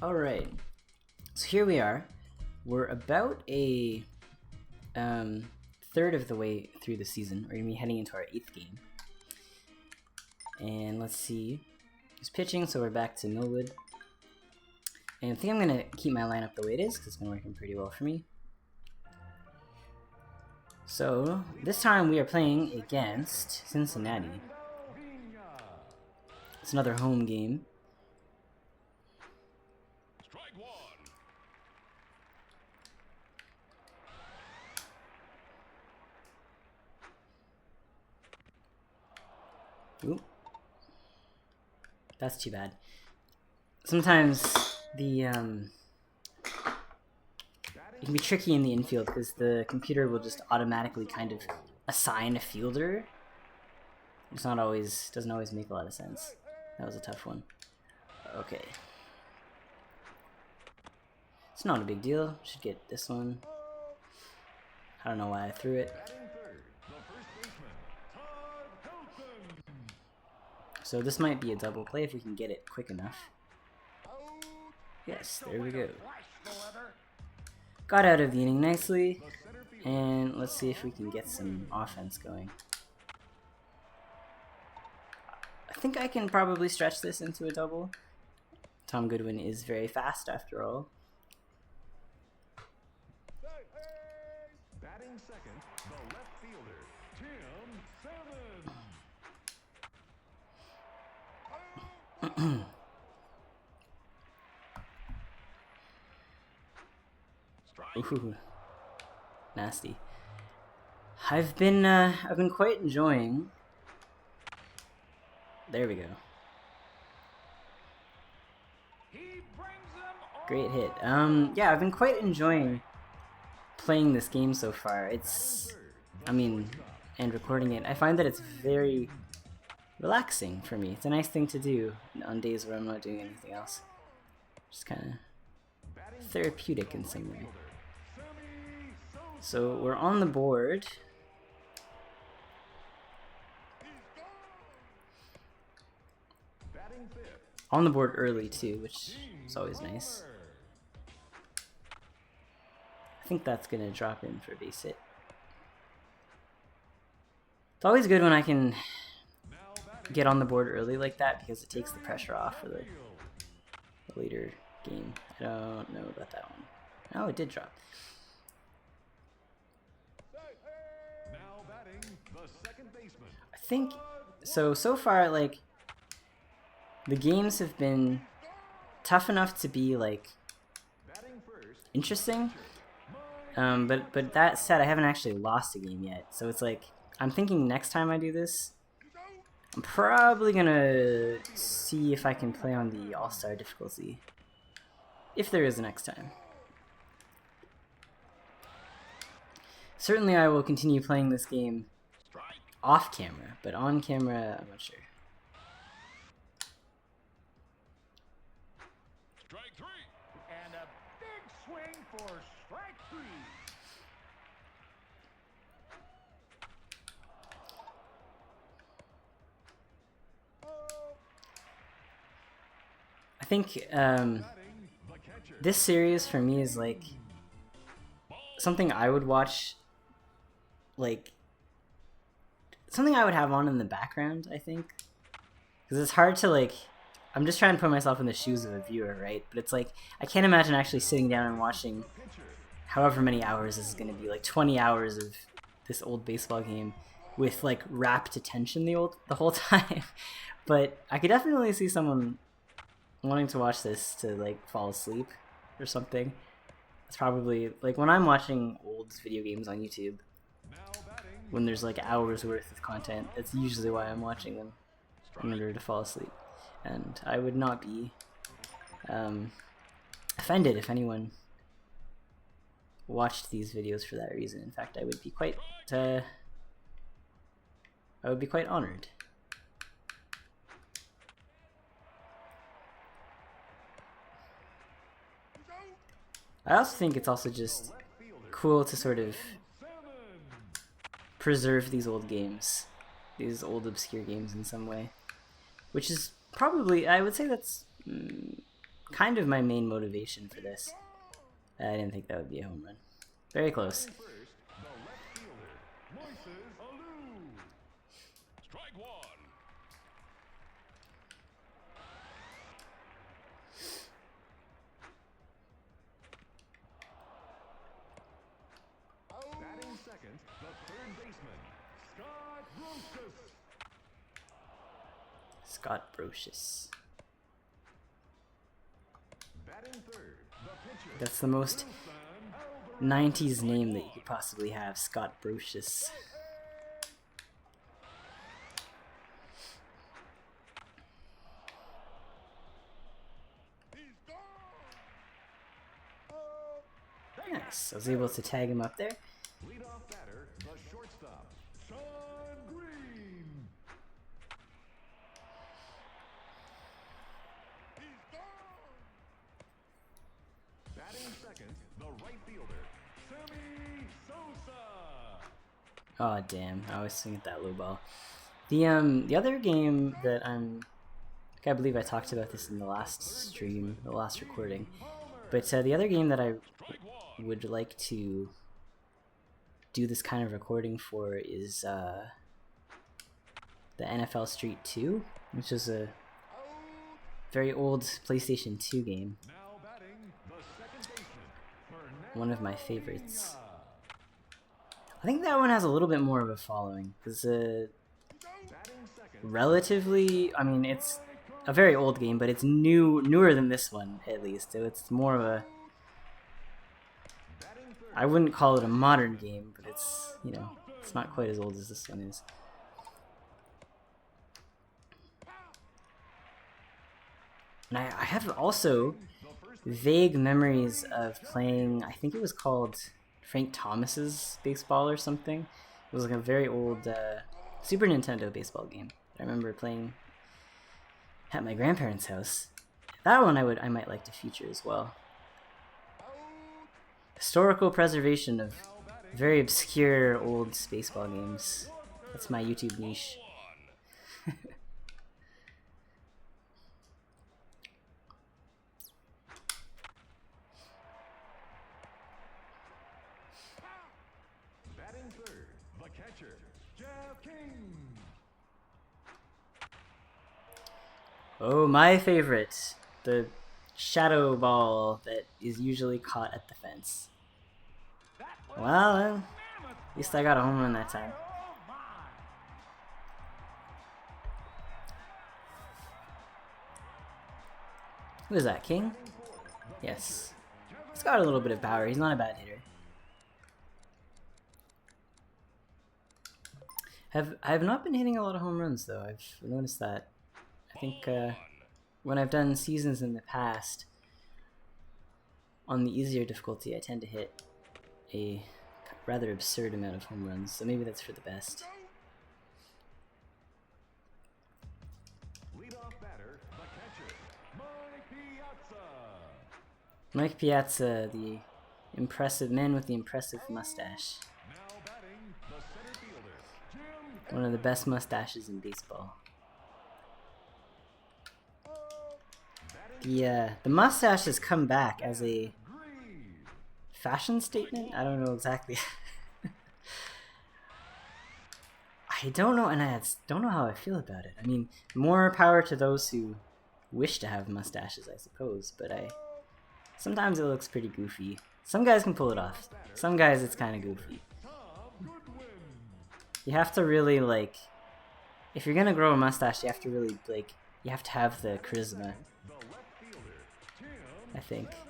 Alright, so here we are. We're about a third of the way through the season. We're going to be heading into our 8th game. And let's see. He's pitching, so we're back to Millwood. And I think I'm going to keep my lineup the way it is, because it's been working pretty well for me. So, this time we are playing against Cincinnati. It's another home game. Ooh. That's too bad. Sometimes the it can be tricky in the infield because the computer will just automatically kind of assign a fielder. It's not always, doesn't always make a lot of sense. That was a tough one. Okay. It's not a big deal. Should get this one. I don't know why I threw it. So this might be a double play if we can get it quick enough. Yes, there we go. Got out of the inning nicely, and let's see if we can get some offense going. I think I can probably stretch this into a double. Tom Goodwin is very fast after all. Batting second, the left fielder, Tim Ooh, nasty. I've been quite enjoying. There we go. Great hit. Yeah, I've been quite enjoying playing this game so far. It's, and recording it. I find that it's very relaxing for me. It's a nice thing to do on days where I'm not doing anything else. Just kind of therapeutic in some way. So we're on the board. On the board early too, which is always nice. I think that's gonna drop in for a base hit. It's always good when I can get on the board early like that because it takes the pressure off for the later game. I don't know about that one. Oh, it did drop. I think so far, like, the games have been tough enough to be like interesting, but that said, I haven't actually lost a game yet, so it's like I'm thinking next time I do this I'm probably gonna see if I can play on the all-star difficulty, if there is a next time. Certainly I will continue playing this game off camera, but on camera, I'm not sure. Strike three. And a big swing for strike three. I think this series for me is like something I would watch, like something I would have on in the background, I think, because it's hard to, like, I'm just trying to put myself in the shoes of a viewer, right? But it's like I can't imagine actually sitting down and watching however many hours this is going to be, like 20 hours of this old baseball game with like rapt attention the whole time. But I could definitely see someone wanting to watch this to like fall asleep or something. It's probably like when I'm watching old video games on YouTube, when there's like hours worth of content, that's usually why I'm watching them, in order to fall asleep. And I would not be offended if anyone watched these videos for that reason. In fact, I would be quite honored. I also think it's also just cool to sort of preserve these old games, these old obscure games in some way, which is probably, I would say that's kind of my main motivation for this. I didn't think that would be a home run. Very close. First, the left fielder, Moises Alou. Strike one. Batting second, the third baseman, Scott Brocious. Scott Brocious. Batting third, the pitcher, That's the most 90s name that you could possibly have, Scott Brocious. Nice, I was able to tag him up there. leadoff batter, the shortstop, Sean Green. Batting second, the right fielder, Sammy Sosa. Oh damn, I always swing at that low ball. The other game that I believe I talked about this in the last stream, the last recording. But the other game that I would like to do this kind of recording for is the NFL Street 2, which is a very old PlayStation 2 game. Now batting, the second baseman, One of my favorites. I think that one has a little bit more of a following, because batting second, relatively, I mean, it's a very old game, but it's newer than this one, at least. So it's more of a, batting third, I wouldn't call it a modern game, but it's, you know, it's not quite as old as this one is. And I have also vague memories of playing, I think it was called Frank Thomas's baseball or something. It was like a very old Super Nintendo baseball game that I remember playing at my grandparents' house. That one I might like to feature as well. Historical preservation of very obscure old baseball games. That's my YouTube niche. batting third, the catcher, Jeff King. Oh, my favorite. The shadow ball that is usually caught at the fence. Well, at least I got a home run that time. Who is that, King? Yes. He's got a little bit of power. He's not a bad hitter. I have not been hitting a lot of home runs, though. I've noticed that. I think when I've done seasons in the past, on the easier difficulty, I tend to hit a rather absurd amount of home runs, so maybe that's for the best. Leadoff batter, the catcher, Mike Piazza. Mike Piazza, the impressive man with the impressive mustache. Now batting, the center fielder, Jim. One of the best mustaches in baseball. The mustache has come back as a Green. fashion statement? I don't know exactly. I don't know, and I don't know how I feel about it. I mean, more power to those who wish to have mustaches, I suppose, but sometimes it looks pretty goofy. Some guys can pull it off. Some guys, it's kind of goofy. Tom Goodwin. You have to really, like, if you're gonna grow a mustache, you have to really, like, you have to have the charisma, The left fielder, Tim I think. Evans.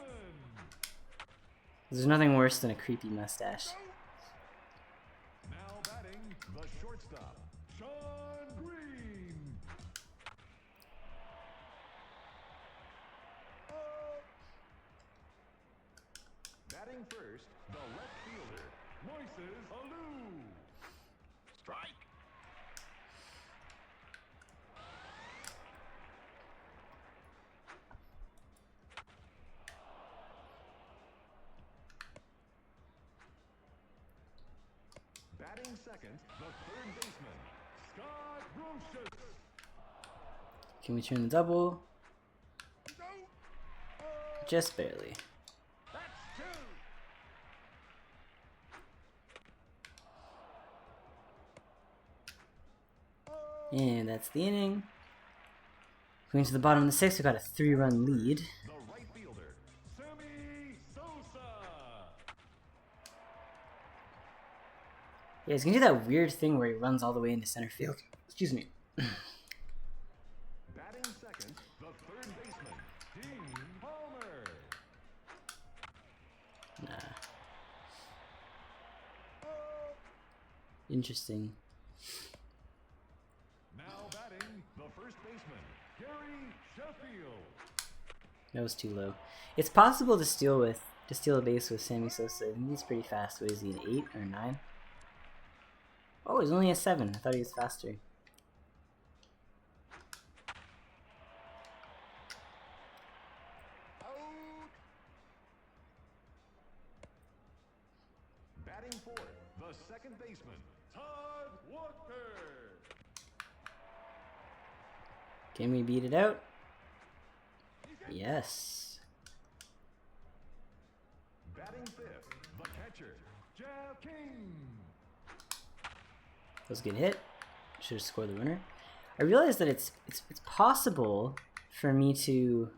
There's nothing worse than a creepy mustache. Now batting, the shortstop, Sean Green. Batting first, the left fielder, Moises Alou. Strike. Batting second, the third baseman, Scott Brocious. Can we turn the double? Just barely. That's two. And that's the inning. Going to the bottom of the sixth, we got a 3-run lead. The right fielder, Sammy Sosa. Yeah, he's gonna do that weird thing where he runs all the way into center field. Excuse me. Batting second, the third baseman, Dean Palmer. Nah. Interesting. Now batting, the first baseman, Gary Sheffield. That was too low. It's possible to steal a base with Sammy Sosa. I think he's pretty fast. What is he, an 8 or 9? Oh, he's only a 7. I thought he was faster. Out. Batting fourth, the second baseman, Todd Walker. Can we beat it out? Yes. Batting fifth, the catcher, Jeff King. That was a good hit. Should have scored the winner. I realized that it's possible for me to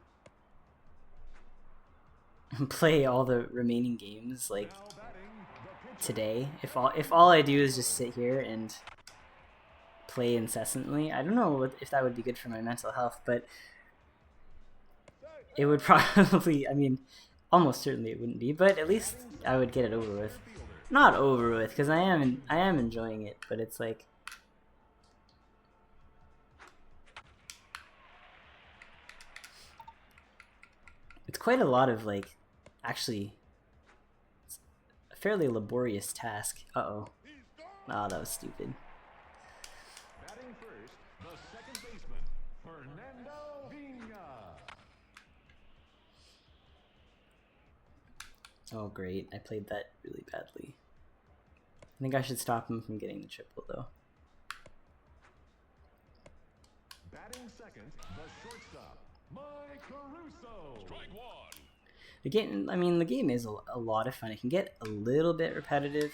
play all the remaining games like Now batting, the pitcher, today. If all I do is just sit here and play incessantly. I don't know if that would be good for my mental health, but it would probably, I mean, almost certainly it wouldn't be, but at least I would get it over with. Not over with, because I am enjoying it, but it's like it's quite a lot of like actually it's a fairly laborious task. Uh-oh. Ah, that was stupid. batting first, the second baseman, Fernando Pina. Oh great, I played that really badly. I think I should stop him from getting the triple though. Batting second, the shortstop, Mike Caruso. Strike one. The game is a lot of fun. It can get a little bit repetitive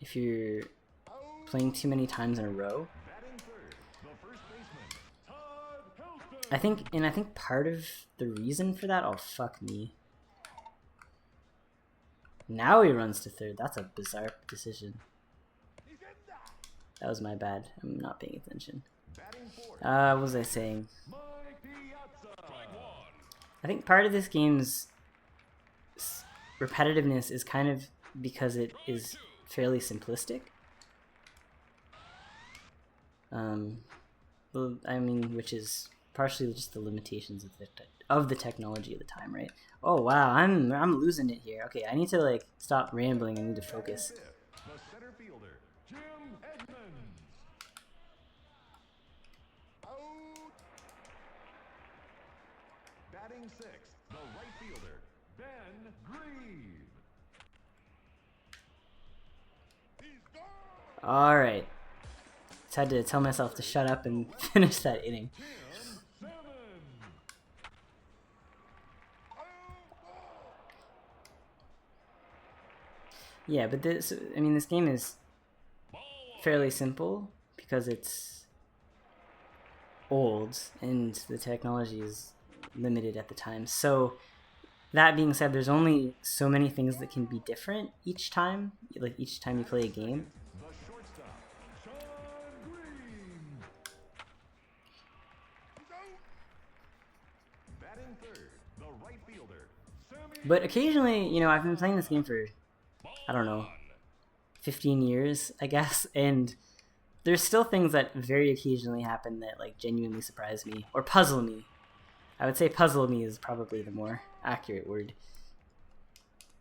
if you're playing too many times in a row. Batting third, the first baseman, Todd Hilton. I think part of the reason for that, oh fuck me. Now he runs to third. That's a bizarre decision. That was my bad. I'm not paying attention. Batting fourth, What was I saying? Mike Piazza. Strike one. I think part of this game's repetitiveness is kind of because it is fairly simplistic. Well, I mean, which is partially just the limitations of the technology of the time, right? Oh wow, I'm losing it here. Okay, I need to like stop rambling. I need to focus. Fifth, the center fielder, Jim Edmonds. Out. Batting sixth, the right fielder, Ben Grieve. He's gone. All right, just had to tell myself to shut up and finish that inning. Jim Salmon. Yeah, but this game is fairly simple because it's old and the technology is limited at the time. So that being said, there's only so many things that can be different each time, like each time you play a game. The shortstop, Sean Green. Batting third, the right fielder, Sammy. But occasionally, I've been playing this game for, I don't know, 15 years, I guess, and there's still things that very occasionally happen that like genuinely surprise me or puzzle me. I would say puzzle me is probably the more accurate word.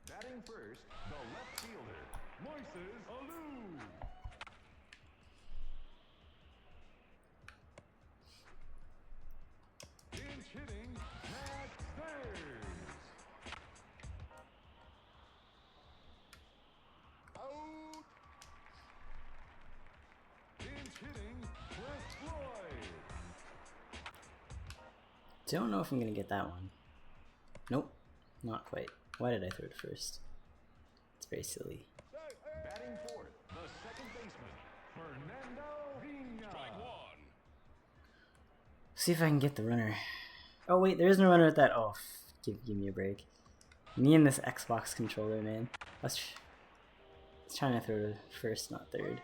Batting first, the left fielder, Moises Alou. Pinch hitting, Matt Stairs. Out. Pinch hitting, Chris Floyd. Don't know if I'm gonna get that one. Nope, not quite. Why did I throw it first? It's very silly. Batting fourth, the second baseman, Fernando Pina. Strike one. See if I can get the runner. Oh wait, there is no runner at that. Oh, give me a break. Me and this Xbox controller, man. I was trying to throw to first, not third.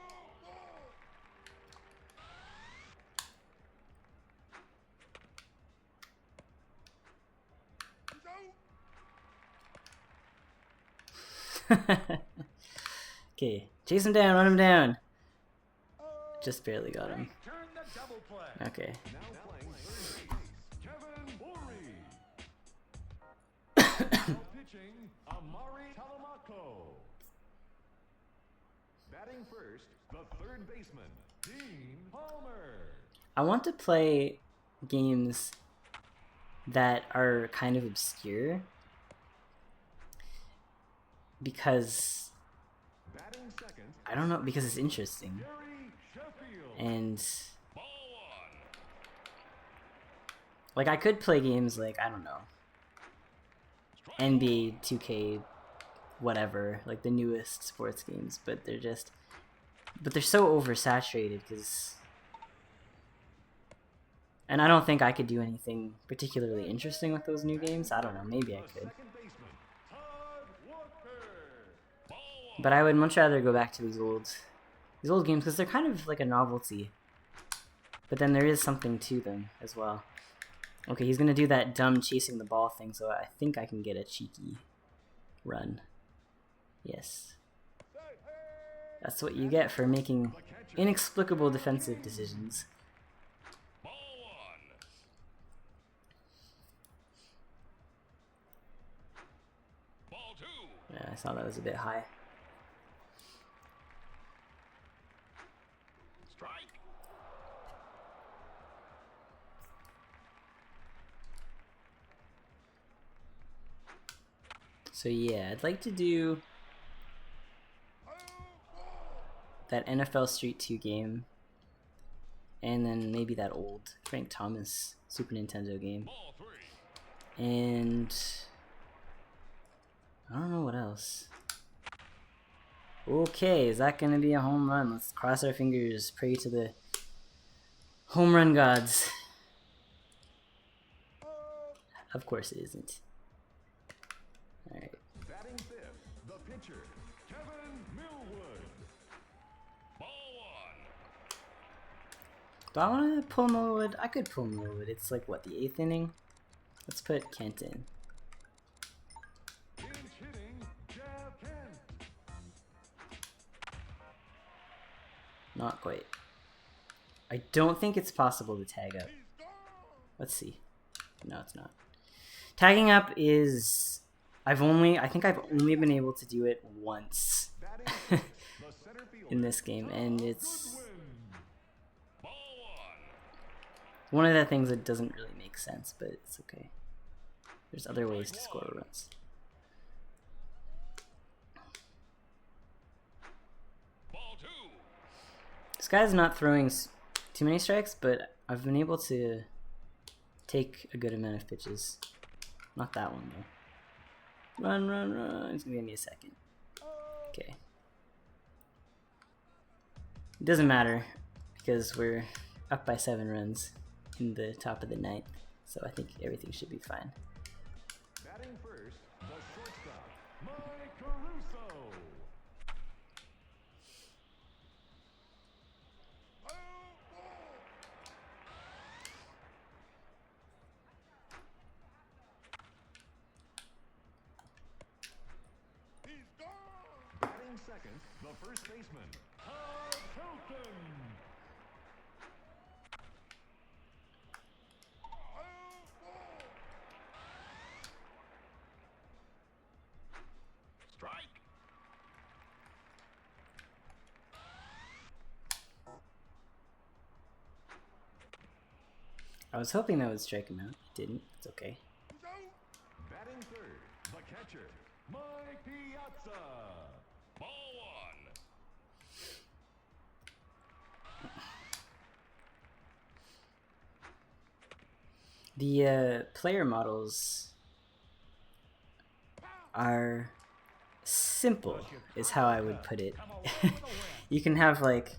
Okay, chase him down, run him down. Just barely got him. Turn the double play. Okay. Now playing third base, Kevin Bury. Now pitching, Amari Talamako. Batting first, the third baseman, Dean Palmer. I want to play games that are kind of obscure because Batting second, I don't know, because it's interesting. Gary Sheffield. And like I could play games like, I don't know, NBA 2K whatever, like the newest sports games, but they're so oversaturated because, and I don't think I could do anything particularly interesting with those new games. I don't know, maybe I could. Second baseman, Todd Walker. But I would much rather go back to these old games because they're kind of like a novelty. But then there is something to them as well. Okay, he's gonna do that dumb chasing the ball thing, so I think I can get a cheeky run. Yes. That's what you get for making inexplicable defensive decisions. Yeah, I saw that was a bit high. So yeah, I'd like to do that NFL Street 2 game, and then maybe that old Frank Thomas Super Nintendo game, and I don't know what else. Okay, is that gonna be a home run? Let's cross our fingers, pray to the home run gods. Of course it isn't. Alright. Batting fifth, the pitcher, Kevin Millwood. Do I want to pull Millwood? I could pull Millwood. It's like, what, the 8th inning? Let's put Kent in. Pinch hitting, Jeff Kent. Not quite. I don't think it's possible to tag up. Let's see. No, it's not. Tagging up is... I think I've only been able to do it once in this game, and it's one of the things that doesn't really make sense, but it's okay. There's other ways to score runs. This guy's not throwing too many strikes, but I've been able to take a good amount of pitches. Not that one, though. Run, run, run. It's gonna give me a second. Okay. It doesn't matter because we're up by 7 runs in the top of the 9th, so I think everything should be fine. Batting first, the shortstop, Mike Caruso. Batting second, the first baseman, Todd Hilton. Strike. I was hoping that would strike him out. It didn't. It's okay. Batting third, the catcher, Mike Piazza. The player models are simple, is how I would put it. You can have like,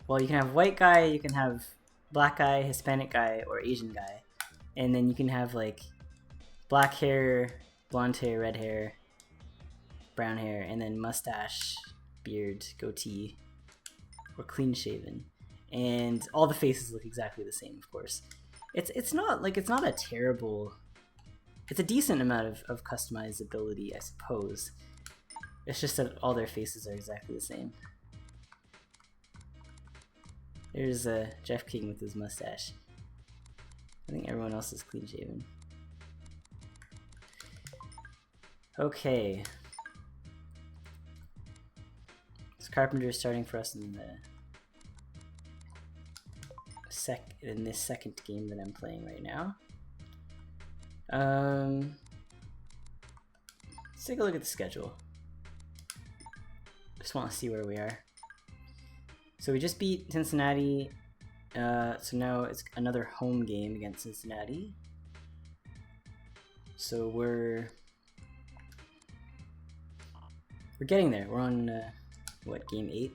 well, you can have white guy, you can have black guy, Hispanic guy, or Asian guy, and then you can have like black hair, blonde hair, red hair, brown hair, and then mustache, beard, goatee, or clean shaven. And all the faces look exactly the same, of course. It's not a terrible. It's a decent amount of customizability, I suppose. It's just that all their faces are exactly the same. There's Jeff King with his mustache. I think everyone else is clean shaven. Okay. This Carpenter is starting for us in this second game that I'm playing right now. Let's take a look at the schedule. Just want to see where we are. So we just beat Cincinnati, so now it's another home game against Cincinnati. So we're getting there. We're on what, game 8?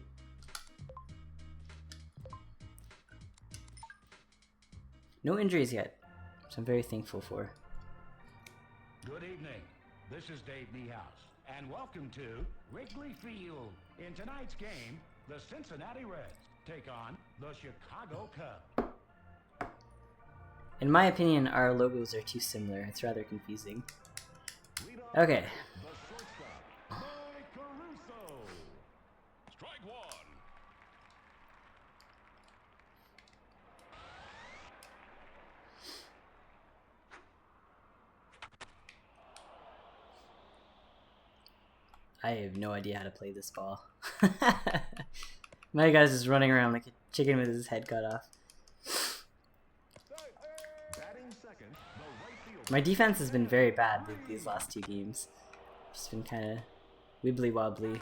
No injuries yet, so I'm very thankful for. Good evening. This is Dave Niehaus, and welcome to Wrigley Field. In tonight's game, the Cincinnati Reds take on the Chicago Cubs. In my opinion, our logos are too similar. It's rather confusing. Okay. The shortstop, Mike Caruso. Strike one. I have no idea how to play this ball. My guy's just running around like a chicken with his head cut off. Batting second, the right fielder. My defense has been very bad these last 2 games. Just been kind of wibbly wobbly.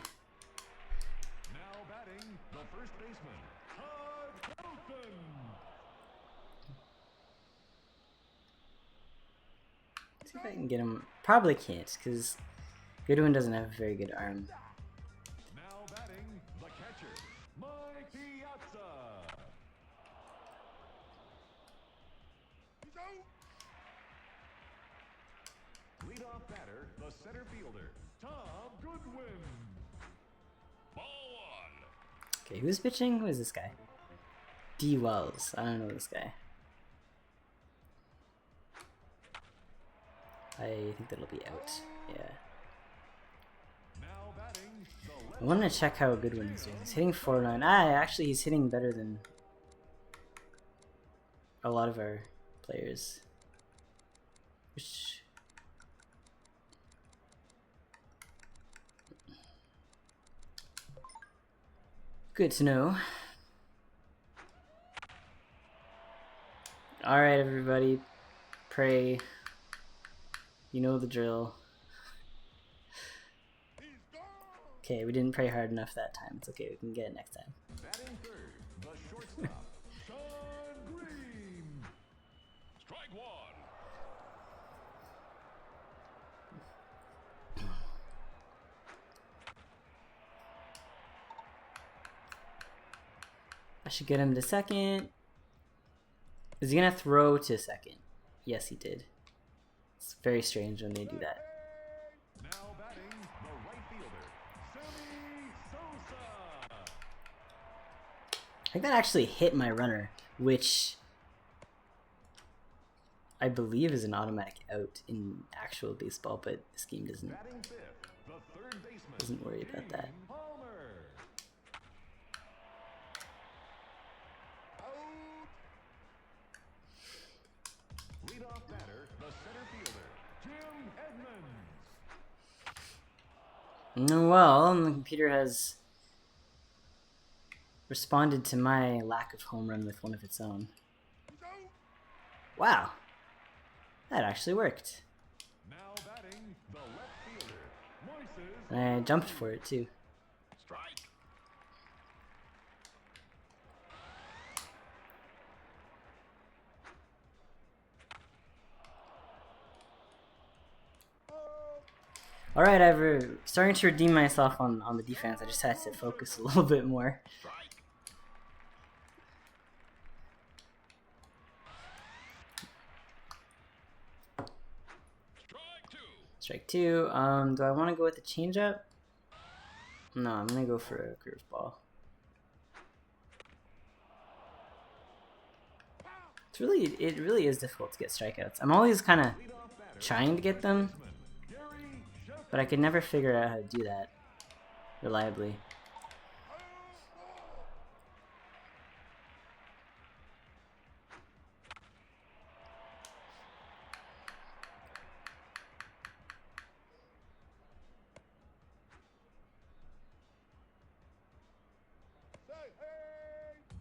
Now batting, the first baseman, Todd Helton. See if I can get him. Probably can't, because Goodwin doesn't have a very good arm. Now batting, the catcher, Mike Piazza. Leadoff batter, the center fielder, Tom Goodwin. Ball one. Okay, who's pitching? Who is this guy? D. Wells. I don't know this guy. I think that'll be out. Yeah. Now batting, the left. I want to check how Goodwin is doing. He's hitting 409. Actually, he's hitting better than a lot of our players. Which... good to know. Alright, everybody. Pray. You know the drill. Okay, we didn't pray hard enough that time. It's okay, we can get it next time. Batting third, the shortstop, Sean Green. Strike one. I should get him to second. Is he gonna throw to second? Yes, he did. It's very strange when they do that. Now batting, the right fielder, Sammy Sosa. I think that actually hit my runner, which I believe is an automatic out in actual baseball, but this game doesn't Batting fifth, the third baseman, doesn't worry about that. Dean Palmer. Out. Leadoff batter, the center fielder, Jim Edmonds. Well, the computer has responded to my lack of home run with one of its own. Wow, that actually worked. Now batting, the left fielder, Moises. And I jumped for it too. Strike. Alright, I've starting to redeem myself on the defense. I just had to focus a little bit more. Strike two. Do I want to go with the changeup? No, I'm gonna go for a curveball. It really is difficult to get strikeouts. I'm always kind of trying to get them, but I could never figure out how to do that reliably.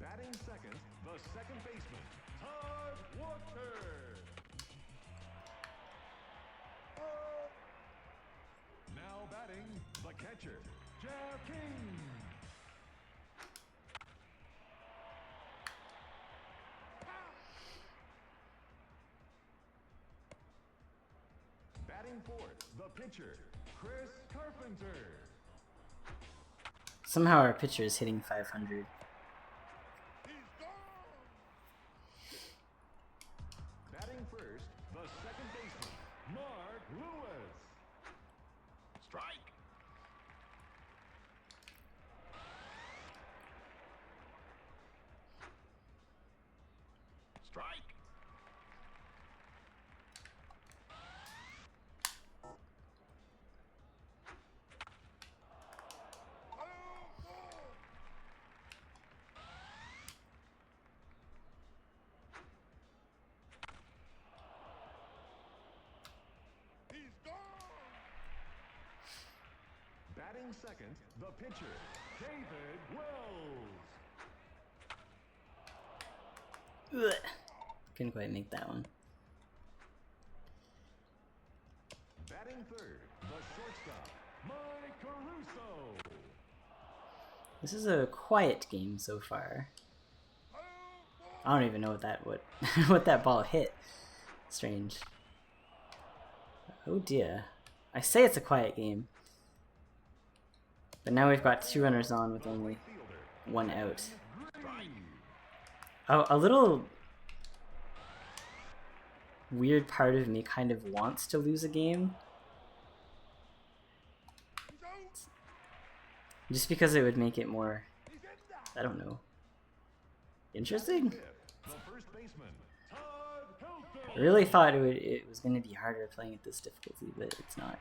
Batting second, the second baseman, Todd Walker. Now batting, the catcher, Jeff King. Batting fourth, the pitcher, Chris Carpenter. Somehow our pitcher is hitting 500. Batting first, the second baseman, Mark Lewis. Strike. Strike. Batting second, the pitcher, David Wells. Ugh. Couldn't quite make that one. Batting third, the shortstop, Mike Caruso. This is a quiet game so far. I don't even know what that ball hit. Strange. Oh dear. I say it's a quiet game. But now we've got 2 runners on with only 1 out. Oh, a little weird part of me kind of wants to lose a game. Just because it would make it more, I don't know, interesting? I really thought it was going to be harder playing at this difficulty, but it's not.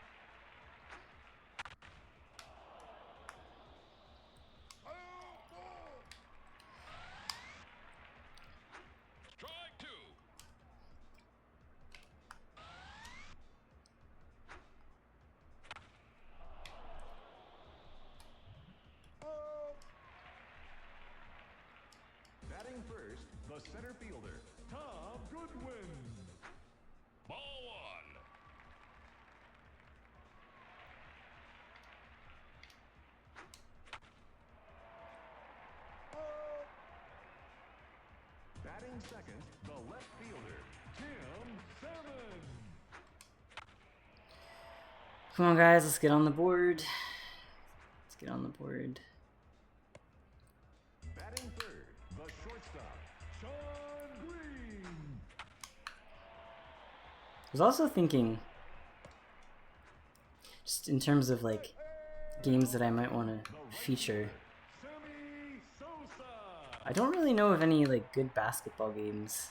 Batting first, the center fielder, Tom Goodwin. Ball one. Batting second, the left fielder, Tim Salmon. Come on, guys, let's get on the board. Let's get on the board. Batting third, the shortstop, Sean Green. I was also thinking, just in terms of like games that I might want to feature. I don't really know of any like good basketball games.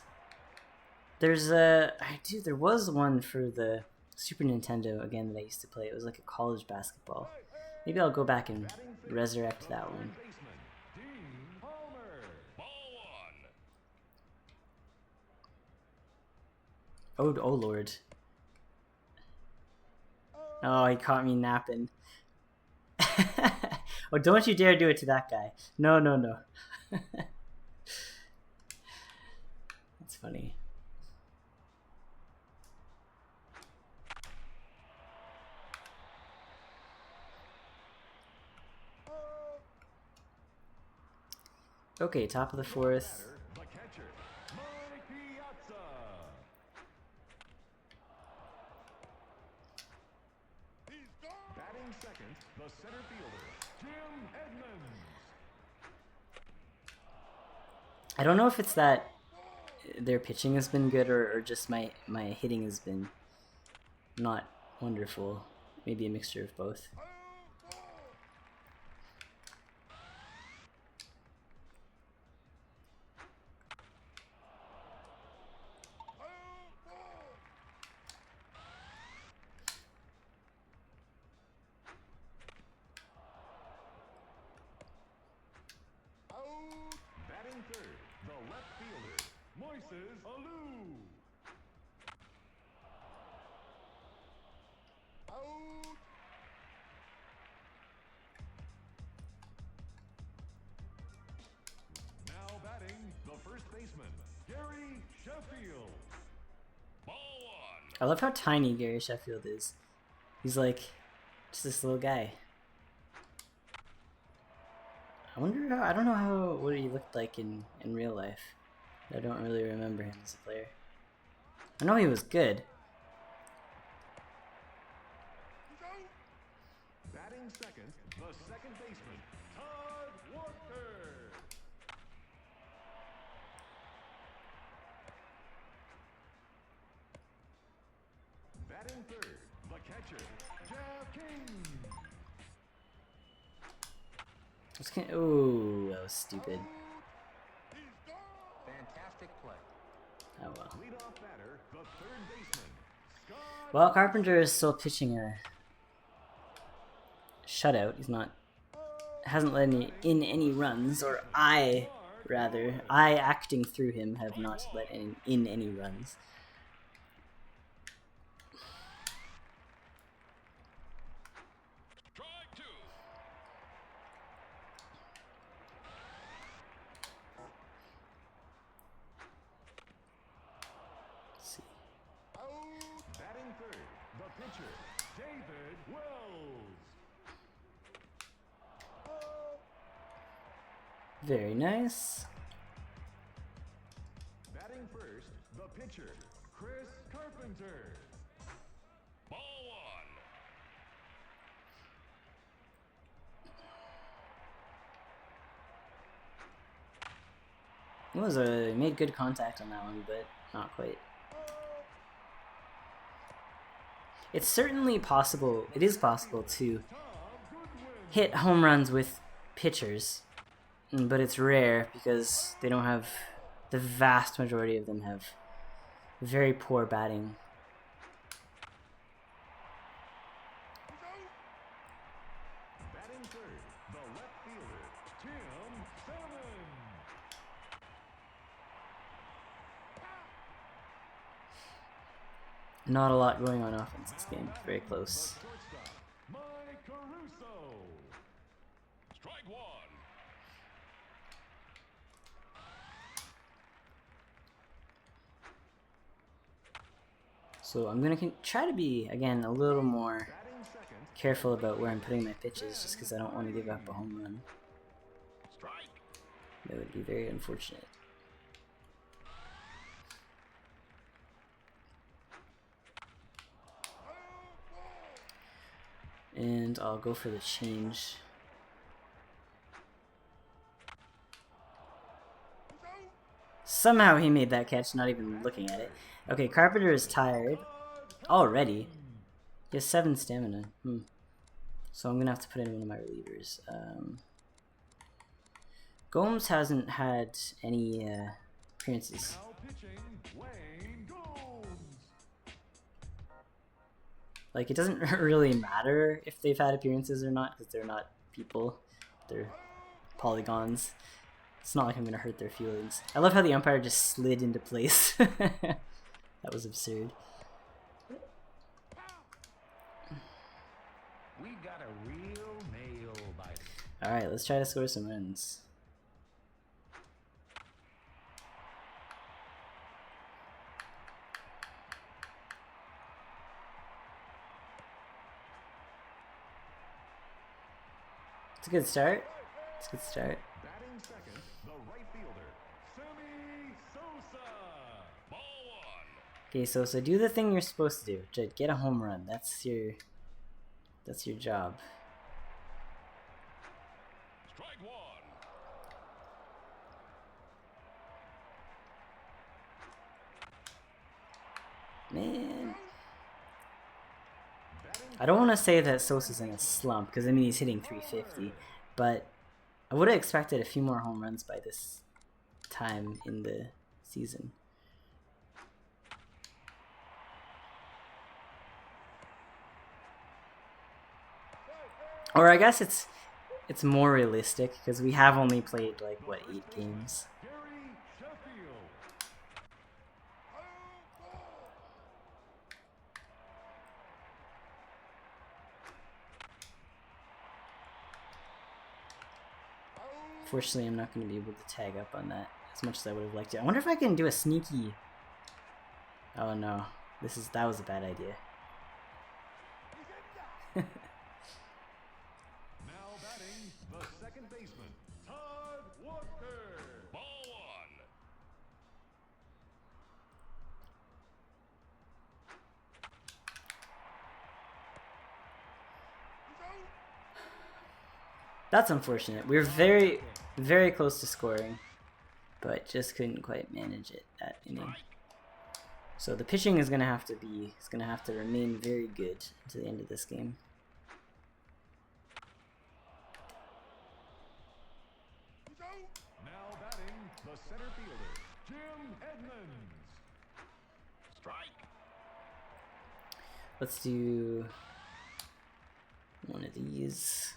There was one for the Super Nintendo again that I used to play. It was like a college basketball. Maybe I'll go back and resurrect that one. Oh lord. Oh, he caught me napping. Oh, don't you dare do it to that guy. No, no, no. That's funny. Okay, top of the fourth. seconds, the center fielder, Jim Edmonds. I don't know if it's that their pitching has been good or just my hitting has been not wonderful. Maybe a mixture of both. Batting third, the left fielder, Moises Alou. Now batting, the first baseman, Gary Sheffield. Ball one. I love how tiny Gary Sheffield is. He's like just this little guy. I wonder how, I don't know what he looked like in real life. I don't really remember him as a player. I know he was good. Batting second, the second baseman, Todd Walker. Batting third, the catcher, Jeff King. Ooh, that was stupid. Fantastic play. Oh well. Leadoff batter, the third baseman, Scott. Well, Carpenter is still pitching a shutout. He's not, hasn't let in any runs, or I acting through him have not let in any runs. Strike two. Let's see. Batting third, the pitcher, David Wells. Very nice. Batting first, the pitcher, Chris Carpenter. Ball one. He made good contact on that one, but not quite. It's certainly possible, it is possible to hit home runs with pitchers, but it's rare because they don't have, the vast majority of them have very poor batting. Batting third, the left fielder, Tim Salmon. Not a lot going on offense this game, very close. The shortstop, Mike Caruso. Strike one. So I'm gonna try to be, again, a little more Batting second, careful about where I'm putting my pitches, just because I don't want to give up a home run. strike. That would be very unfortunate. And I'll go for the change. Somehow he made that catch, not even looking at it. Okay, Carpenter is tired already. He has 7 stamina. So I'm gonna have to put in one of my relievers. Gomes hasn't had any appearances. Now pitching, Wayne Gomes. Like, it doesn't really matter if they've had appearances or not, because they're not people. They're polygons. It's not like I'm gonna hurt their feelings. I love how the umpire just slid into place. That was absurd. We got a real nail biter. Alright, let's try to score some runs. It's a good start. It's a good start. Batting second, the right fielder, Sammy Sosa. Ball one. Okay, so do the thing you're supposed to do. Get a home run. That's your job. Man. I don't want to say that Sosa's in a slump, because I mean he's hitting 350, but I would have expected a few more home runs by this time in the season. Or I guess it's more realistic, because we have only played like what, 8 games. Fortunately, I'm not going to be able to tag up on that as much as I would have liked to. I wonder if I can do a sneaky. Oh no, that was a bad idea. Now batting the second baseman, Todd Walker. Ball one. That's unfortunate. We were very, very close to scoring, but just couldn't quite manage it that inning. So the pitching is gonna have to remain very good to the end of this game. Now batting the center fielder, Jim Edmonds. Strike. Let's do one of these.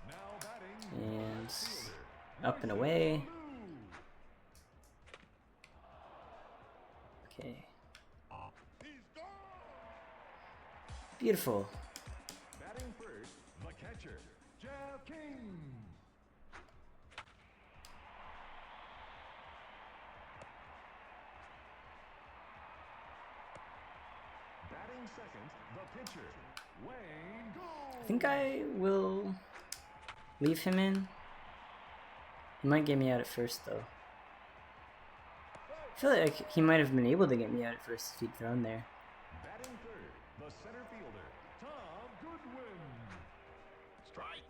Now batting And up and away. Okay. Beautiful. batting first, the catcher, Jeff King. Batting second, the pitcher, Wayne Gould. I think I will leave him in. He might get me out at first, though. I feel like he might have been able to get me out at first if he'd thrown there. Batting third, the center fielder, Tom Goodwin. Strike.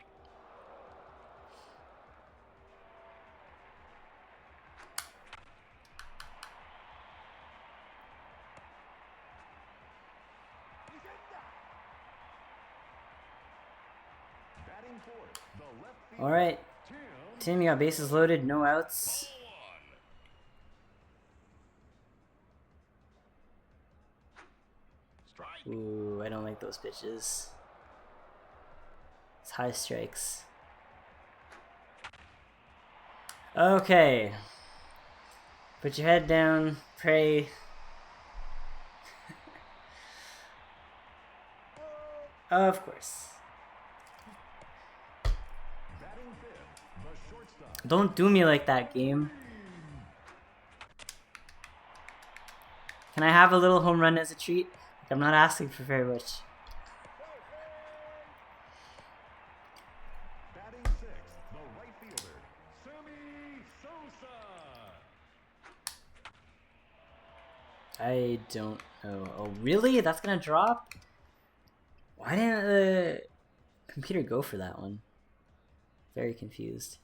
Batting fourth, the left fielder, All right, Tim. Tim, you got bases loaded, no outs. Strike. Ooh, I don't like those pitches. It's high strikes. Okay. Put your head down, pray. Of course. Batting fifth, the shortstop, Don't do me like that, game. Can I have a little home run as a treat? Like, I'm not asking for very much. batting sixth, the right fielder, Sammy Sosa. I don't know. Oh, really? That's gonna drop? Why didn't the computer go for that one? Very confused.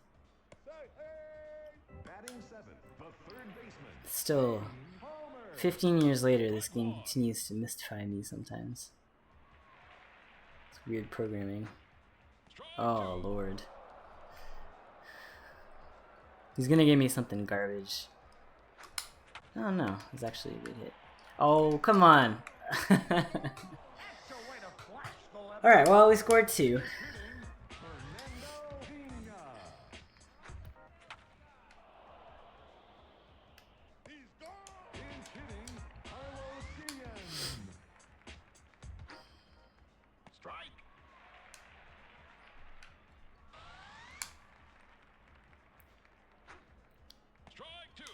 Batting seventh, the third baseman, Still, Palmer. 15 years later, this game continues to mystify me sometimes. It's weird programming. Oh, Lord. He's gonna give me something garbage. Oh, no. It's actually a good hit. Oh, come on. Alright, well, we scored 2. Fernando Pena. Pinch hitting, Carlos Guillen. Strike. Strike two.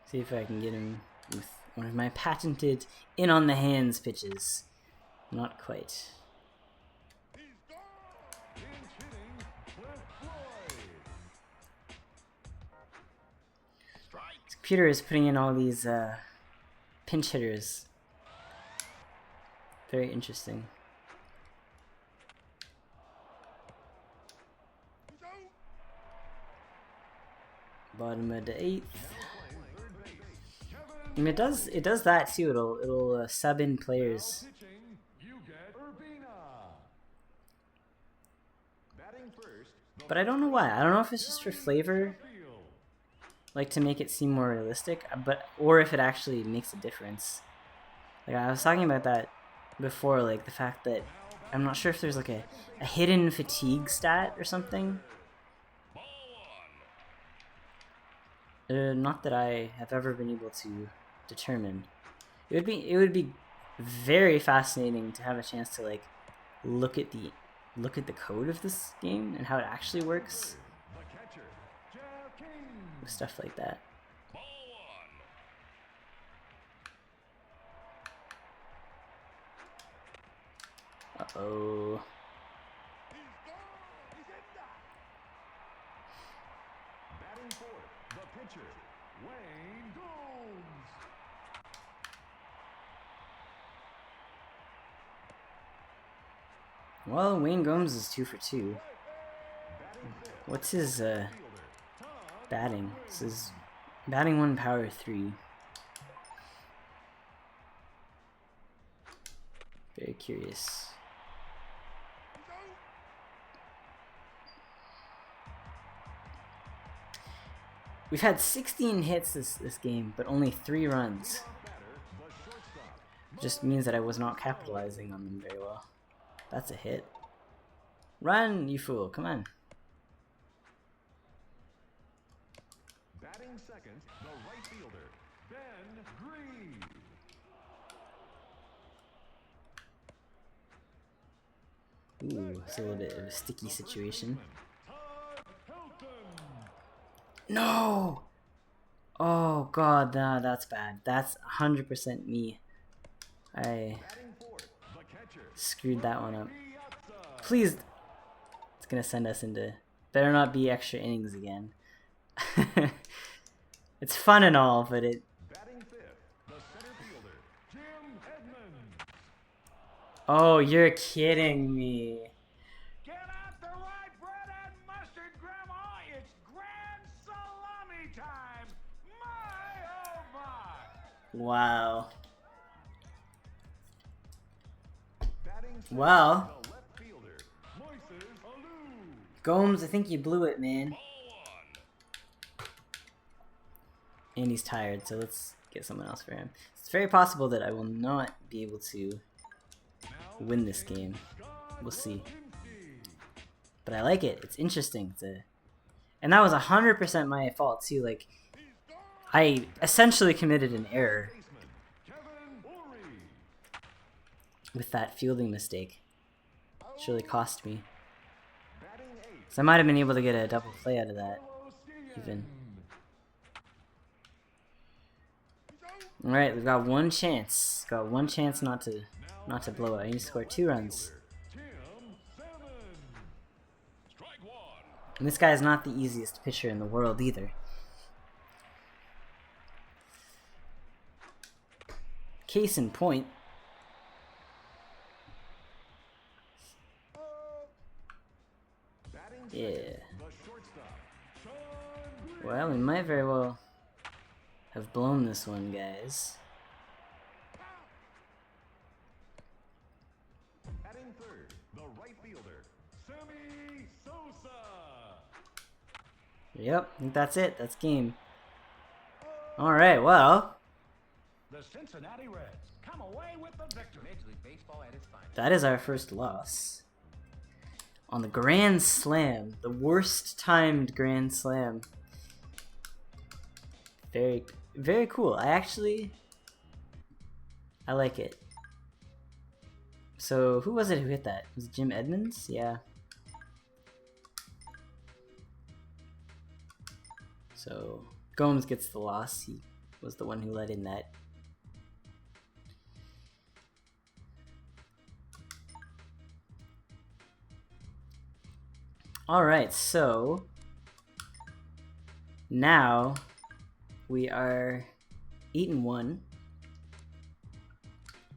See if I can get him with one of my patented in on the hands pitches. Not quite. Pinch hitting, Cliff Floyd. Strike. This computer is putting in all these pinch hitters. Very interesting. Bottom of the 8th. And it does that too. It'll sub in players. But I don't know why. I don't know if it's just for flavor, like to make it seem more realistic, or if it actually makes a difference. Like I was talking about that before, like the fact that I'm not sure if there's like a hidden fatigue stat or something. Not that I have ever been able to determine. It would be very fascinating to have a chance to like look at the code of this game and how it actually works. Stuff like that. Uh-oh. Batting fourth, the pitcher, Wayne Gomes. Well, Wayne Gomes is 2 for 2. What's his batting? This is batting 1, power 3. Very curious. We've had 16 hits this game, but only 3 runs. Just means that I was not capitalizing on them very well. That's a hit. Run, you fool! Come on. Batting second, the right fielder, Ben Green. Ooh, it's a little bit of a sticky situation. No! Oh god, nah, that's bad. That's 100% me. I screwed that one up. Please! It's gonna send us into... Better not be extra innings again. It's fun and all, but it... Oh, you're kidding me. Get out the white bread and mustard, Grandma. It's grand salami time. My, oh my. Wow. Well, Gomes, I think you blew it, man. And he's tired, so let's get someone else for him. It's very possible that I will not be able to win this game. We'll see. But I like it. It's interesting. And that was 100% my fault, too. Like, I essentially committed an error with that fielding mistake. It's really cost me. So I might have been able to get a double play out of that, even. Alright, we've got one chance. Got one chance not to blow it. I need to score 2 runs. And this guy is not the easiest pitcher in the world either. Case in point. Yeah. Well, we might very well have blown this one, guys. Batting third, the right fielder, Sammy Sosa. Yep, I think that's it. That's game. Alright, well. The Cincinnati Reds come away with the victory. Major League Baseball at its finest. That is our first loss. On the Grand Slam. The worst timed Grand Slam. Very, very cool. I like it. So, who was it who hit that? Was it Jim Edmonds? Yeah. So, Gomes gets the loss. He was the one who let in that. Alright, so now we are 8-1.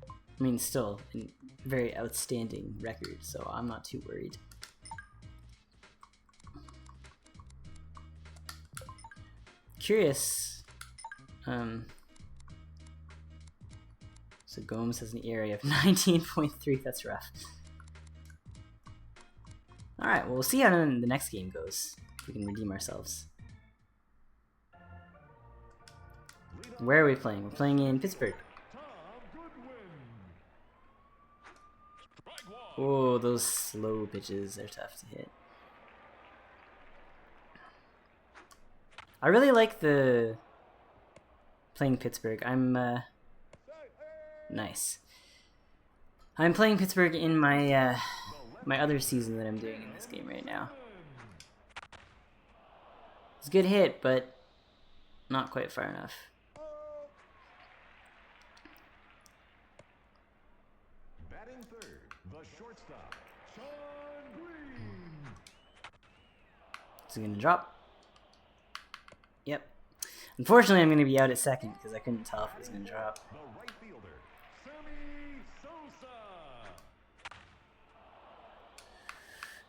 I mean, still a very outstanding record, so I'm not too worried. curious. So Gomes has an area of 19.3. That's rough. Alright, well, we'll see how the next game goes. If we can redeem ourselves. Where are we playing? We're playing in Pittsburgh. Oh, those slow pitches are tough to hit. I really like the playing Pittsburgh. Nice. I'm playing Pittsburgh in my my other season that I'm doing in this game right now. It's a good hit, but not quite far enough. Batting third, the shortstop, Sean Green. Is it gonna drop? Yep. Unfortunately, I'm gonna be out at second because I couldn't tell if it was gonna drop. The right fielder, Sammy Sosa.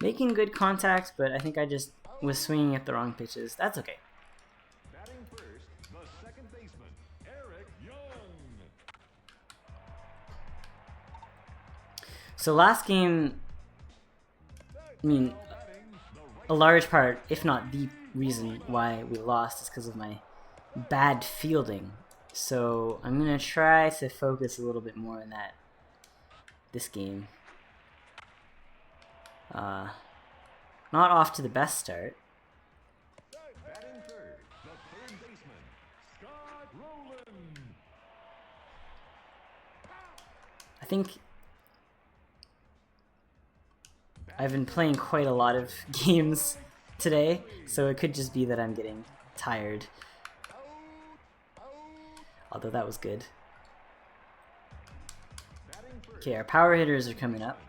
Making good contact, but I think I just was swinging at the wrong pitches. That's okay. Batting first, the second baseman, Eric Young. So last game, I mean, a large part, if not the reason why we lost is because of my bad fielding. So I'm gonna try to focus a little bit more on that this game. Not off to the best start. Batting third, the third baseman, Scott Rowland. I think I've been playing quite a lot of games today, so it could just be that I'm getting tired. Although that was good. Okay, our power hitters are coming up.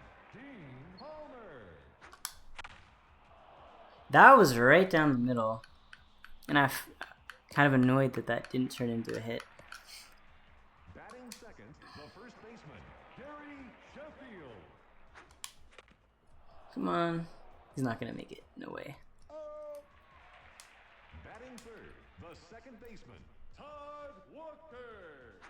That was right down the middle, and I'm kind of annoyed that that didn't turn into a hit. Batting second, the first baseman, Gary Sheffield. Come on. He's not gonna make it. No way. Batting third, the second baseman, Todd Walker.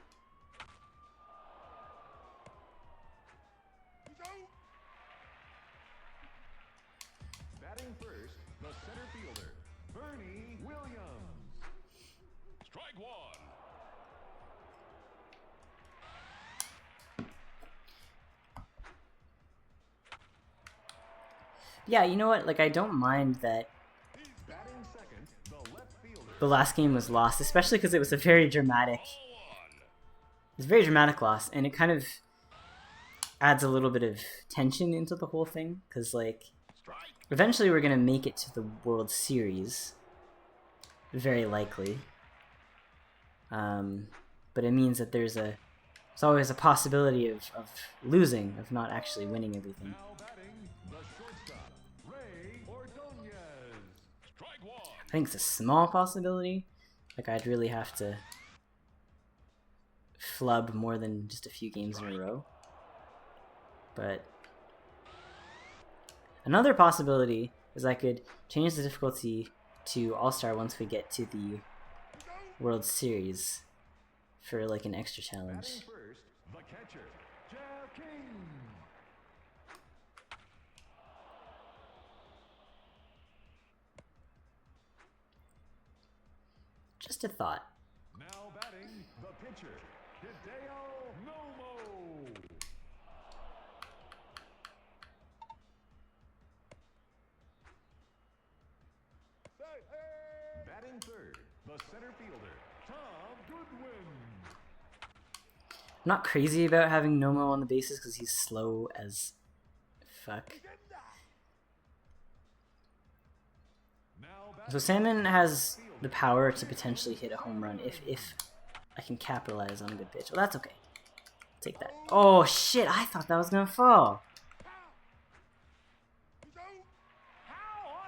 Batting first, the center fielder, Bernie Williams. Strike one. Yeah, you know what? Like, I don't mind that Batting second, the left fielder. the last game was lost, especially because it was a very dramatic. It's a very dramatic loss, and it kind of adds a little bit of tension into the whole thing. Because, like, eventually we're gonna make it to the World Series, very likely. But it means that there's always a possibility of losing, of not actually winning everything. Now batting, the shortstop, Ray Ordonez. Strike one. I think it's a small possibility. Like, I'd really have to flub more than just a few games in a row. But another possibility is I could change the difficulty to All-Star once we get to the World Series for like an extra challenge. Batting first, the catcher, Jeff King. Just a thought. Now batting, the pitcher, Hideo Nomo. Batting third, the center fielder, Tom Goodwin. I'm not crazy about having Nomo on the bases because he's slow as fuck. Now So Salmon has the power to potentially hit a home run if I can capitalize on a good pitch. Well, that's okay. Take that. Oh shit, I thought that was gonna fall.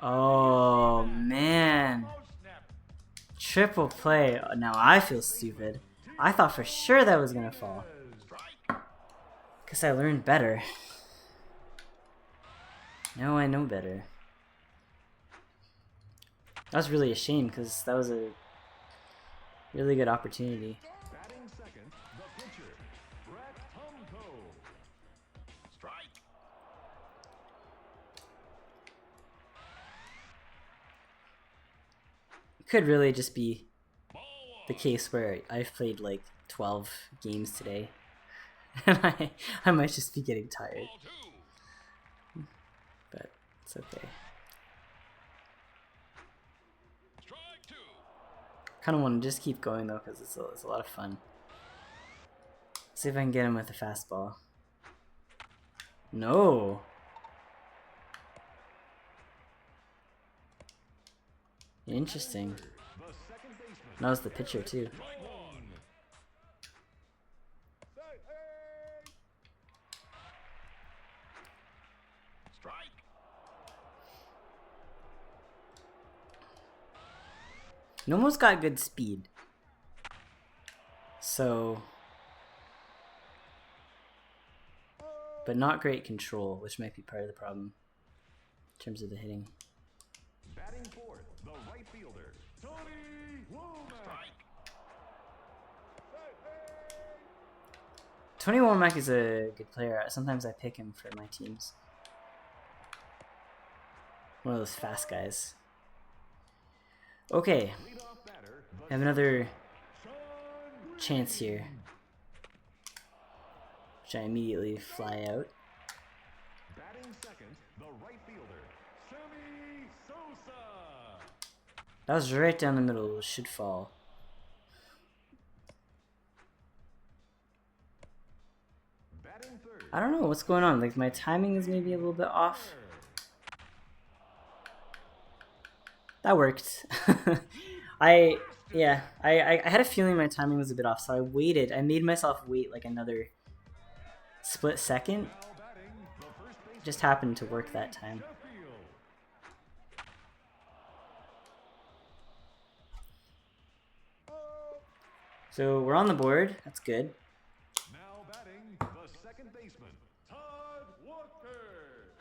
Oh man. Triple play. Now I feel stupid. I thought for sure that was gonna fall. Guess I learned better. Now I know better. That was really a shame because that was a Really good opportunity. Batting second, the pitcher, Brett Humco. Strike. It could really just be the case where I've played like 12 games today and I might just be getting tired, but it's okay. Kind of want to just keep going though because it's a lot of fun. See if I can get him with a fastball. No. Interesting. That was the pitcher too. Nomo's got good speed. So, but not great control, which might be part of the problem in terms of the hitting. Batting fourth, the right fielder, Tony Womack. Tony Womack is a good player. Sometimes I pick him for my teams. One of those fast guys. Okay, I have another chance here, which I immediately fly out. Batting second, the right fielder, Sammy Sosa. That was right down the middle. Should fall. Batting third, I don't know what's going on. Like my timing is maybe a little bit off. That worked. I had a feeling my timing was a bit off, so I waited. I made myself wait like another split second. now batting, the first base, Just happened to work that time. Sheffield. So we're on the board. That's good. Now batting, the second baseman, Todd Walker.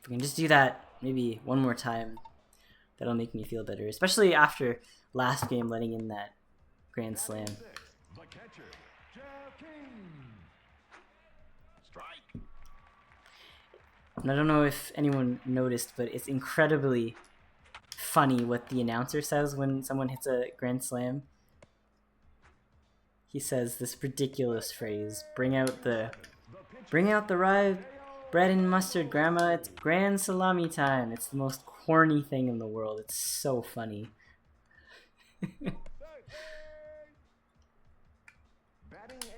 If we can just do that maybe one more time, that'll make me feel better. Especially after last game letting in that grand slam. Sixth, the catcher, Jeff King. Strike. And I don't know if anyone noticed, but it's incredibly funny what the announcer says when someone hits a grand slam. He says this ridiculous phrase, bring out the rye bread and mustard, grandma, it's grand salami time. It's the most corny thing in the world. It's so funny. Batting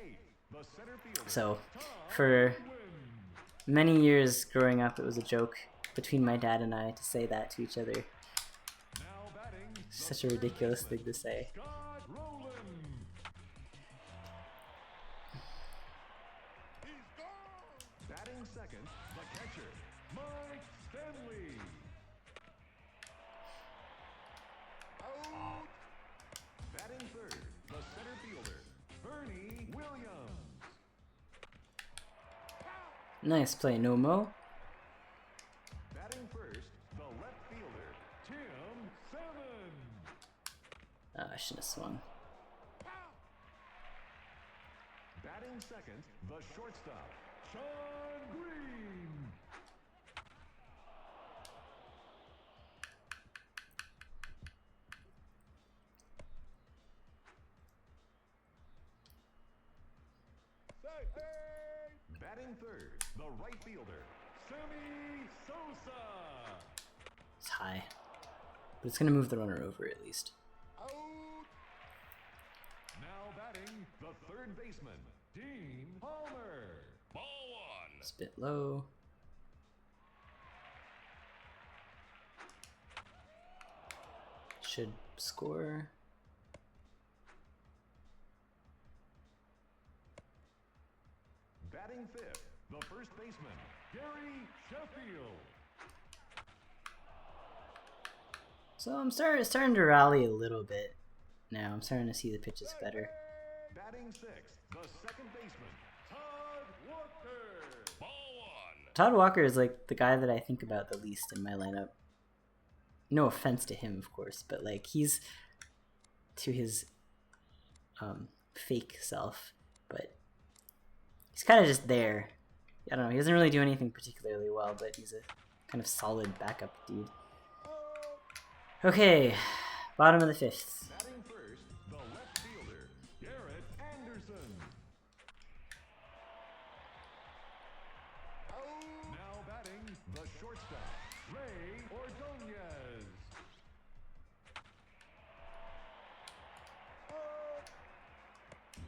eighth, the center fielder, So, for many years growing up, it was a joke between my dad and I to say that to each other. now batting, the Such a ridiculous thing to say. Scott Rowland. Batting second, the catcher, Mike Stanley. Out. Batting third, the center fielder, Bernie Williams. Nice play, Nomo. Batting first, the left fielder, Tim Salmon. I shouldn't have swung. Batting second, the shortstop, Sean Green. Batting third, the right fielder, Sammy Sosa. It's high. But it's going to move the runner over at least. Out. Now batting, the third baseman, Dean Palmer. Ball one. It's a bit low. Should score. Batting fifth, the first baseman, Gary Sheffield. So I'm starting to rally a little bit now. I'm starting to see the pitches better. Batting sixth, the second baseman, Todd Walker. Ball one. Todd Walker is like the guy that I think about the least in my lineup. No offense to him, of course, but like he's to his fake self, but he's kind of just there. I don't know, he doesn't really do anything particularly well, but he's a kind of solid backup dude. Okay, bottom of the fifth. Batting first, the left fielder, Garrett Anderson. Now batting, the shortstop, Ray Ordonez.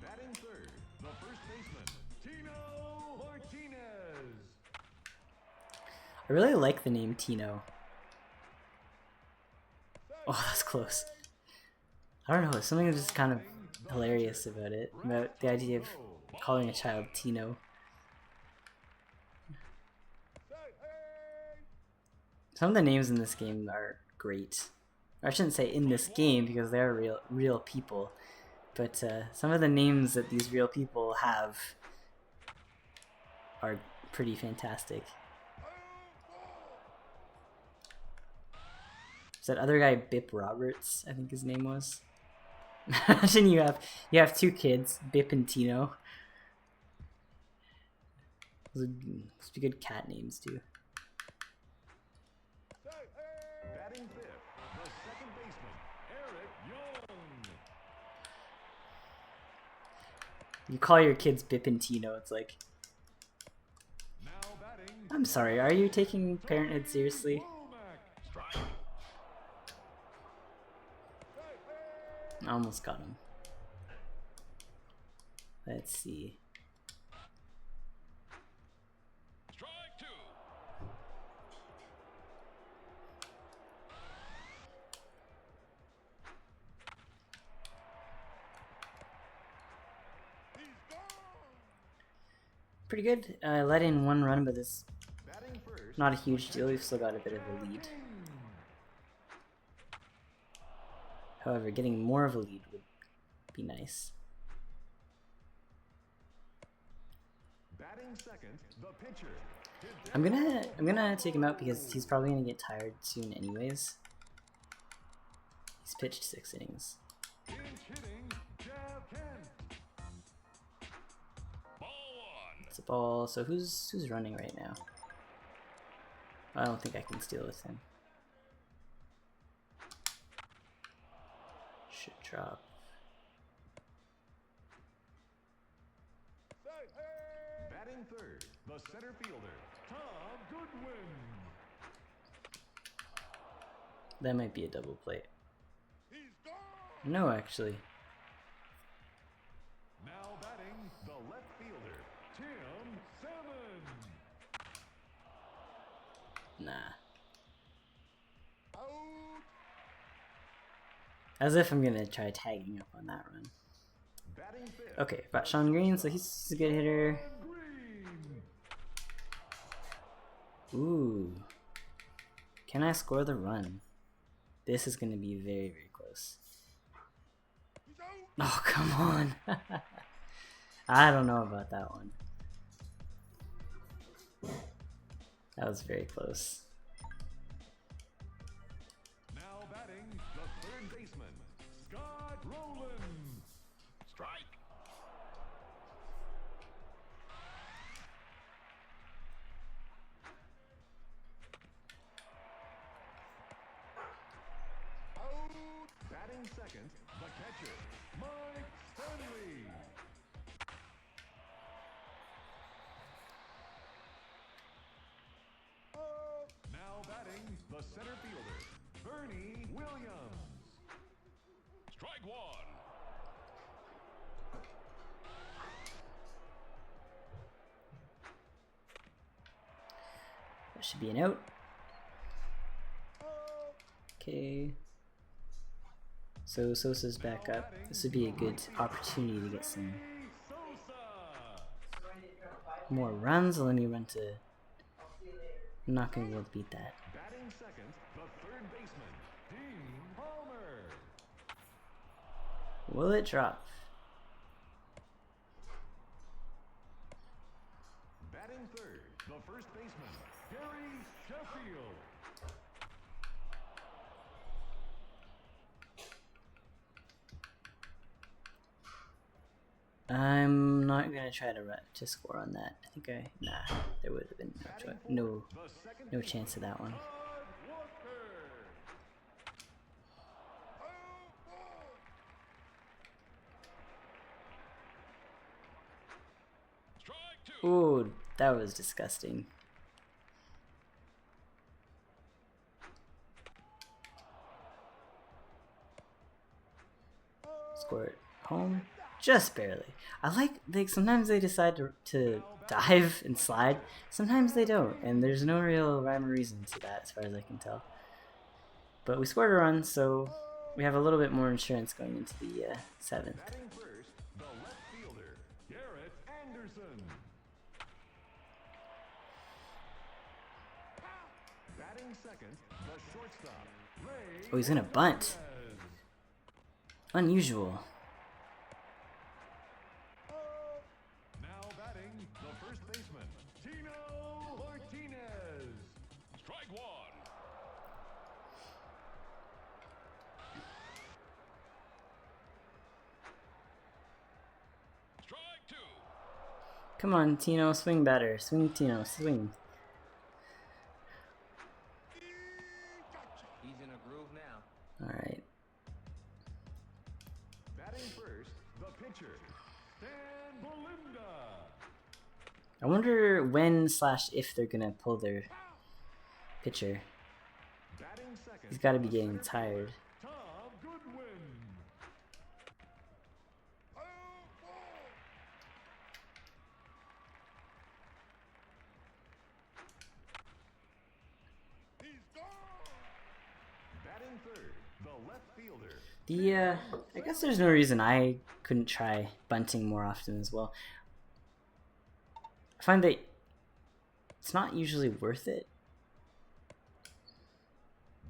Batting third, the first baseman, Tino Martinez. I really like the name Tino. Oh, that's close. I don't know, something just kind of hilarious about it, about the idea of calling a child Tino. Some of the names in this game are great. I shouldn't say in this game because they are real people, but some of the names that these real people have are pretty fantastic. Is that other guy Bip Roberts? I think his name was. Imagine you have two kids, Bip and Tino. Those would be good cat names too. Batting fifth, the second baseman, Eric Young. You call your kids Bip and Tino, it's like, Now batting, I'm sorry, are you taking parenthood seriously? Strike. I almost got him. Let's see. Strike two. Pretty good. Let in one run, but it's Batting first, not a huge deal. We've still got a bit of a lead. However, getting more of a lead would be nice. batting second, the pitcher. I'm gonna take him out because he's probably gonna get tired soon anyways. He's pitched 6 innings. Pinch hitting, Jeff Kent. Ball one. It's a ball. So who's running right now? I don't think I can steal with him. Should drop. Batting third, the center fielder, Tom Goodwin. That might be a double play. No, actually. Now batting, the left fielder, Tim Salmon. Nah. As if I'm gonna try tagging up on that run. Batting fifth, Okay, got Sean Green, so he's a good hitter. Green. Ooh. Can I score the run? This is gonna be very, very close. Oh, come on. I don't know about that one. That was very close. Now batting, the third baseman, Scott Rowland. Strike. Batting second, the catcher, Mike Stanley. Now batting, the center fielder, Bernie Williams. Strike one. That should be an out. Okay. So Sosa's back up. This would be a good opportunity to get some Sosa. more runs. Let me run to... I'm not going to be able to beat that. Batting second, the third baseman, Dean Palmer. Will it drop? Batting third, the first baseman, Gary Sheffield. I'm not gonna try to score on that. I think nah. There would have been no chance of that one. Ooh, that was disgusting. Score it home. Just barely. I like sometimes they decide to dive and slide. Sometimes they don't, and there's no real rhyme or reason to that as far as I can tell. But we scored a run, so we have a little bit more insurance going into the 7th. Batting first, the left fielder, Garrett Anderson. Batting second, the shortstop, Ray. Oh, he's gonna bunt. Unusual. Now batting, the first baseman, Tino Martinez. Strike one. Strike two. Come on, Tino, swing better. Swing, Tino, swing. He's in a groove now. Alright. Batting first, the pitcher, Stan Belinda. I wonder when/if they're gonna pull their pitcher. Batting second, He's gotta be the getting center tired. fielder, Tom Goodwin. Batting third, the left fielder, I guess there's no reason I couldn't try bunting more often as well. I find that it's not usually worth it.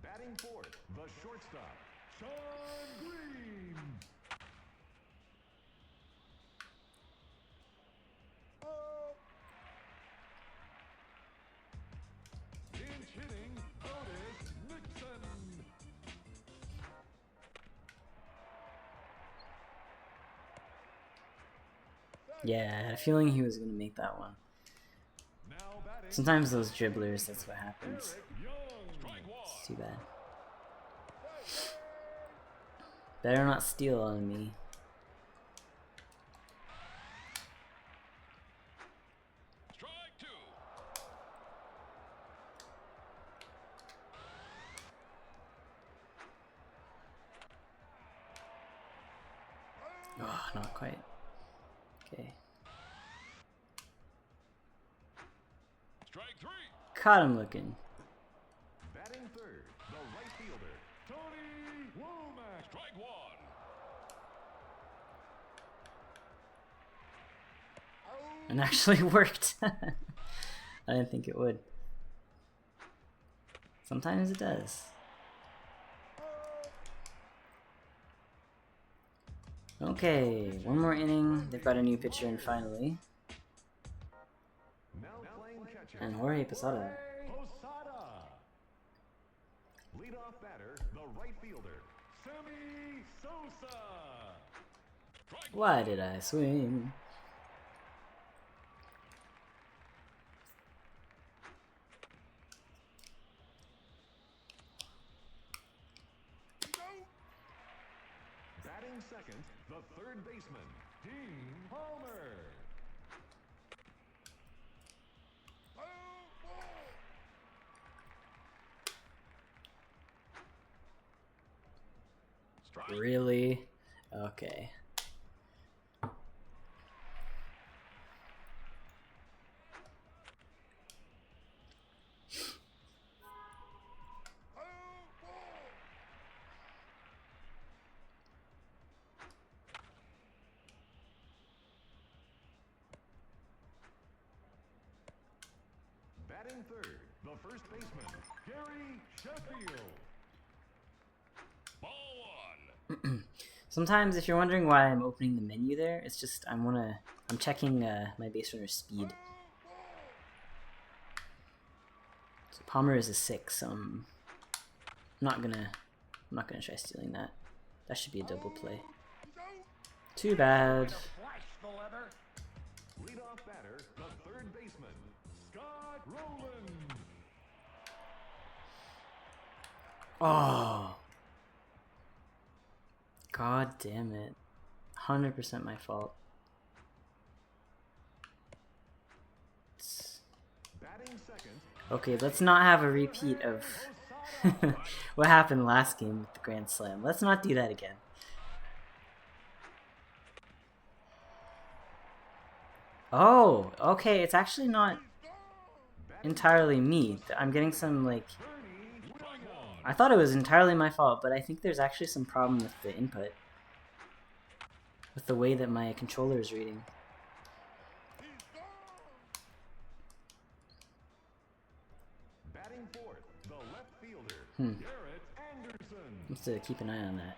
batting fourth, the shortstop, Sean Green. Pinch hitting, Otis Nixon. Yeah, I had a feeling he was gonna make that one. Now batting, Sometimes those dribblers, that's what happens. Eric Young. Strike one. It's too bad. Better not steal on me. Strike two. Oh, not quite. Okay. Strike three. Caught him looking. Batting third, the right fielder, Tony Womack. Strike one. And actually worked. I didn't think it would. Sometimes it does. Okay, one more inning. They've got a new pitcher in finally. Now playing catcher, And Jorge Posada. Posada. Leadoff batter, the right fielder, Sammy Sosa. Strike Why did I swing? Batting second, the third baseman, Dean Palmer. strike. Really? Okay. Batting third, the first baseman, Gary Sheffield. Ball one. Sometimes, if you're wondering why I'm opening the menu there, it's just I'm checking my base runner speed. So Palmer is a 6, so I'm not gonna try stealing that. That should be a double play. Too bad. Flash the Oh. God damn it. 100% my fault. Batting second. Okay, let's not have a repeat of what happened last game with the Grand Slam. Let's not do that again. Oh, okay, it's actually not entirely me. I'm getting some, like... I thought it was entirely my fault, but I think there's actually some problem with the input. With the way that my controller is reading. Batting fourth, the left fielder, Hmm. Garrett Anderson. Let's keep an eye on that.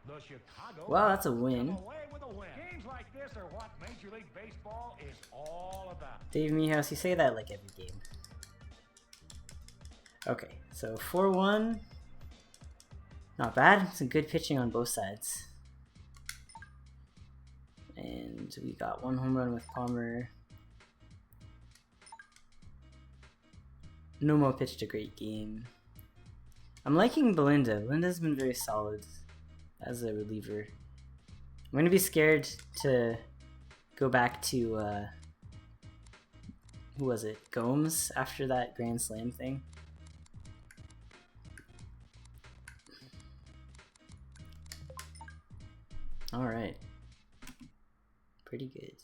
The Chicago Well, that's a Cubs win. come away with a win. Games like this are what Major League Baseball is all about. Dave Meehouse, you say that like every game. Okay, so 4-1. Not bad. Some good pitching on both sides. And we got 1 home run with Palmer. Nomo pitched a great game. I'm liking Belinda. Belinda's been very solid as a reliever. I'm going to be scared to go back to, who was it? Gomes after that Grand Slam thing. Alright. Pretty good.